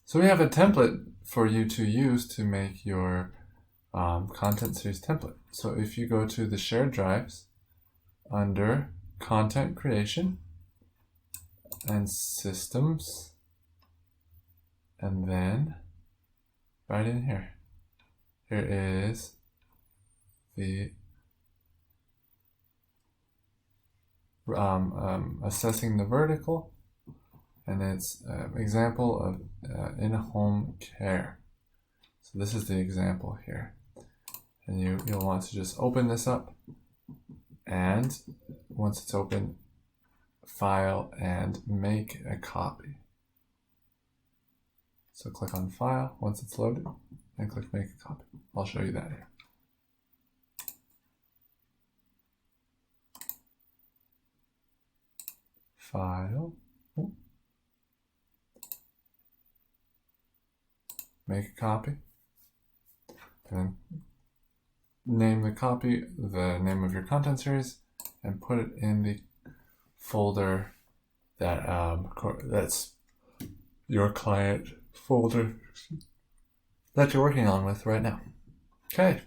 So we have a template for you to use to make your content series template. So if you go to the shared drives under content creation and systems, and then right in here is the assessing the vertical, and it's an example of in-home care. So this is the example here, and you'll want to just open this up, and once it's open, file and make a copy. So click on file once it's loaded and click make a copy. I'll show you that here. File, make a copy, and name the copy the name of your content series, and put it in the folder that that's your client folder that you're working on with right now. Okay.